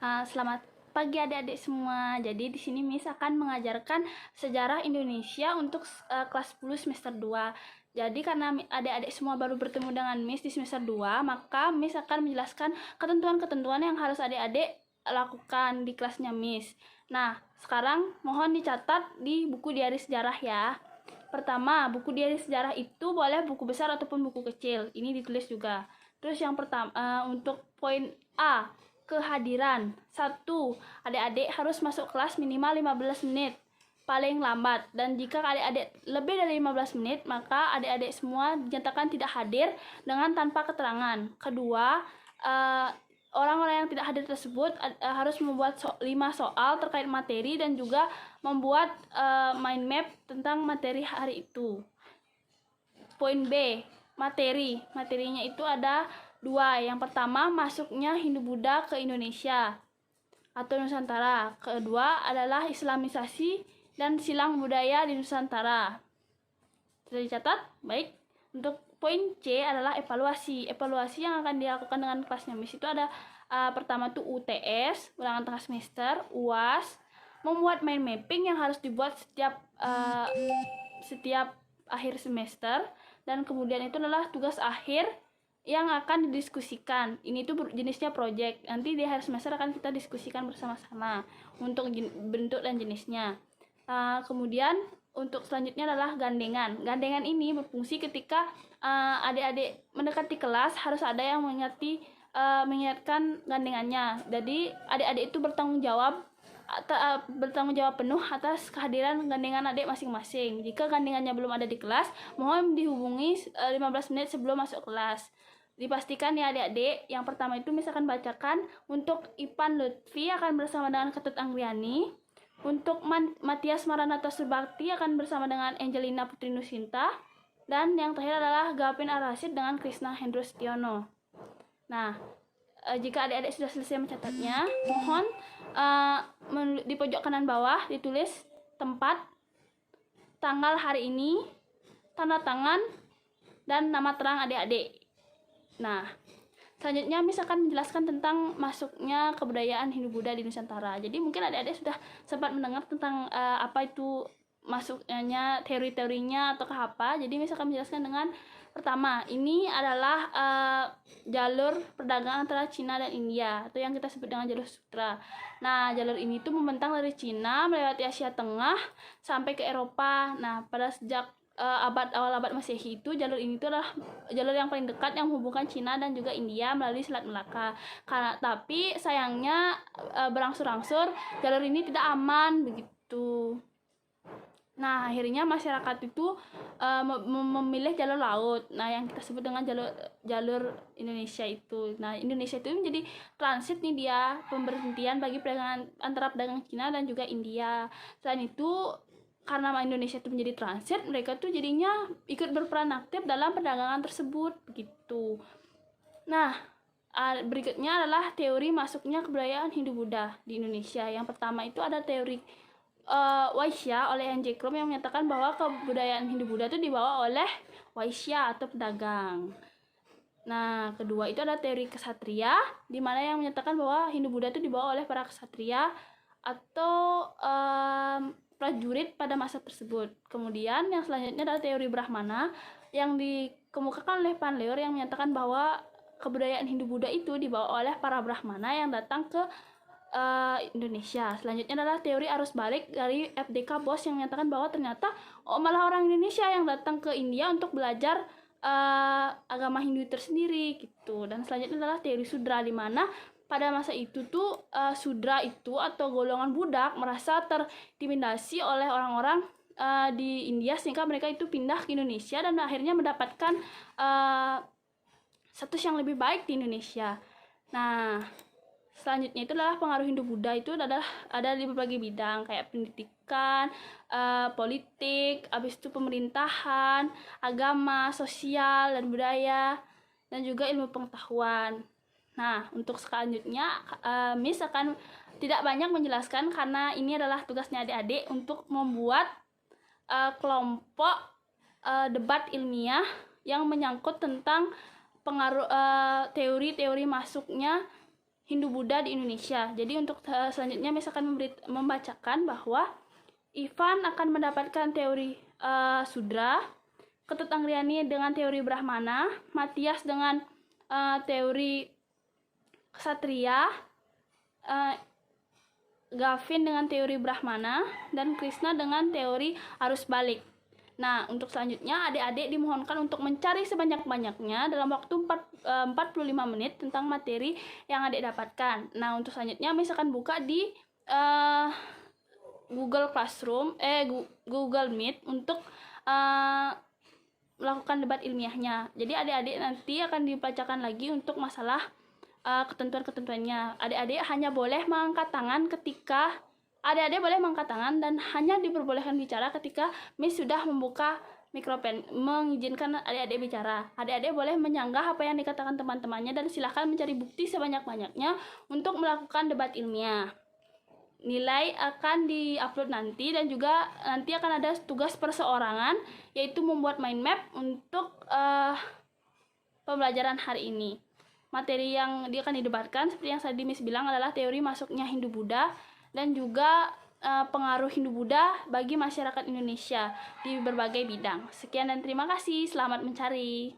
Selamat pagi adik-adik semua. Jadi di sini Miss akan mengajarkan sejarah Indonesia untuk kelas 10 semester 2. Jadi karena adik-adik semua baru bertemu dengan Miss di semester 2, maka Miss akan menjelaskan ketentuan-ketentuan yang harus adik-adik lakukan di kelasnya Miss. Nah, sekarang mohon dicatat di buku diari sejarah ya. Pertama, buku diari sejarah itu boleh buku besar ataupun buku kecil. Ini ditulis juga. Terus yang pertama, untuk poin A, kehadiran. 1. Adik-adik harus masuk kelas minimal 15 menit paling lambat, dan jika adik-adik lebih dari 15 menit maka adik-adik semua dinyatakan tidak hadir dengan tanpa keterangan. Kedua, orang-orang yang tidak hadir tersebut harus membuat 5 soal terkait materi dan juga membuat mind map tentang materi hari itu. Poin B, materinya itu ada 2. Yang pertama, masuknya Hindu-Buddha ke Indonesia atau Nusantara. Kedua adalah Islamisasi dan silang budaya di Nusantara. Sudah dicatat? Baik. Untuk poin C adalah evaluasi. Evaluasi yang akan dilakukan dengan kelasnya Miss itu ada pertama tuh UTS, ulangan tengah semester, UAS, membuat mind mapping yang harus dibuat setiap akhir semester, dan kemudian itu adalah tugas akhir yang akan didiskusikan. Ini tuh jenisnya project. Nanti di akhir semester akan kita diskusikan bersama-sama untuk bentuk dan jenisnya. Kemudian untuk selanjutnya adalah gandengan. Gandengan ini berfungsi ketika adik-adik mendekati kelas, harus ada yang mengingatkan gandengannya. Jadi adik-adik itu bertanggung jawab penuh atas kehadiran gandengan adik masing-masing. Jika gandengannya belum ada di kelas, mohon dihubungi 15 menit sebelum masuk kelas. Dipastikan ya adik-adik. Yang pertama itu misalkan bacakan untuk Ipan Lutfi akan bersama dengan Ketut Anggriani. Untuk Matias Maranatha Subakti akan bersama dengan Angelina Putri Nusinta. Dan yang terakhir adalah Gavin Ar-Rasyid dengan Krishna Hendro Setiono. Nah, jika adik-adik sudah selesai mencatatnya, mohon di pojok kanan bawah ditulis tempat, tanggal hari ini, tanda tangan, dan nama terang adik-adik. Nah, selanjutnya Miss akan menjelaskan tentang masuknya kebudayaan Hindu-Buddha di Nusantara. Jadi mungkin adik-adik sudah sempat mendengar tentang apa itu masuknya, teori-teorinya atau apa. Jadi Miss akan menjelaskan dengan pertama, ini adalah jalur perdagangan antara Cina dan India, atau yang kita sebut dengan jalur sutra. Nah, jalur ini tuh membentang dari Cina melewati Asia Tengah sampai ke Eropa. Nah, pada sejak awal abad Masehi itu jalur ini tuh adalah jalur yang paling dekat yang menghubungkan Cina dan juga India melalui Selat Melaka. Tapi sayangnya berangsur-angsur jalur ini tidak aman begitu. Nah, akhirnya masyarakat itu memilih jalur laut. Nah, yang kita sebut dengan jalur Indonesia itu. Nah, Indonesia itu menjadi transit nih dia, pemberhentian bagi perdagangan antara pedagang Cina dan juga India. Selain itu, karena Indonesia itu menjadi transit, mereka tuh jadinya ikut berperan aktif dalam perdagangan tersebut begitu. Nah, berikutnya adalah teori masuknya kebudayaan Hindu-Buddha di Indonesia. Yang pertama itu ada teori Waisya oleh N.J. Krom yang menyatakan bahwa kebudayaan Hindu-Buddha itu dibawa oleh Waisya atau pedagang. Nah, kedua itu ada teori kesatria, di mana yang menyatakan bahwa Hindu-Buddha itu dibawa oleh para kesatria atau prajurit pada masa tersebut. Kemudian yang selanjutnya adalah teori Brahmana yang dikemukakan oleh Panleor yang menyatakan bahwa kebudayaan Hindu-Buddha itu dibawa oleh para Brahmana yang datang ke Indonesia. Selanjutnya adalah teori arus balik dari FDK Bos yang menyatakan bahwa ternyata malah orang Indonesia yang datang ke India untuk belajar agama Hindu tersendiri gitu. Dan selanjutnya adalah teori Sudra, di mana pada masa itu tuh Sudra itu atau golongan budak merasa terintimidasi oleh orang-orang di India, sehingga mereka itu pindah ke Indonesia dan akhirnya mendapatkan status yang lebih baik di Indonesia. Nah, selanjutnya itu adalah pengaruh Hindu-Buddha itu ada di berbagai bidang kayak pendidikan, politik, habis itu pemerintahan, agama, sosial dan budaya, dan juga ilmu pengetahuan. Nah, untuk selanjutnya Miss akan tidak banyak menjelaskan karena ini adalah tugasnya adik-adik untuk membuat kelompok debat ilmiah yang menyangkut tentang pengaruh teori-teori masuknya Hindu-Buddha di Indonesia. Jadi untuk selanjutnya Miss akan membacakan bahwa Ivan akan mendapatkan teori Sudra, Ketut Anggriani dengan teori Brahmana, Matias dengan teori Ksatria, Gavin dengan teori Brahmana, dan Krishna dengan teori arus balik. Nah, untuk selanjutnya adik-adik dimohonkan untuk mencari sebanyak-banyaknya dalam waktu 45 menit tentang materi yang adik dapatkan. Nah, untuk selanjutnya Miss akan buka di Google Classroom, Google Meet untuk melakukan debat ilmiahnya. Jadi adik-adik nanti akan dibacakan lagi untuk masalah ketentuan-ketentuannya. Adik-adik hanya boleh mengangkat tangan dan hanya diperbolehkan bicara ketika Miss sudah membuka mikrofon, mengizinkan adik-adik bicara. Adik-adik boleh menyanggah apa yang dikatakan teman-temannya dan silahkan mencari bukti sebanyak-banyaknya untuk melakukan debat ilmiah. Nilai akan di-upload nanti, dan juga nanti akan ada tugas perseorangan, yaitu membuat mind map untuk pembelajaran hari ini. Materi yang akan didebatkan seperti yang tadi Miss bilang adalah teori masuknya Hindu-Buddha dan juga pengaruh Hindu-Buddha bagi masyarakat Indonesia di berbagai bidang. Sekian dan terima kasih. Selamat mencari.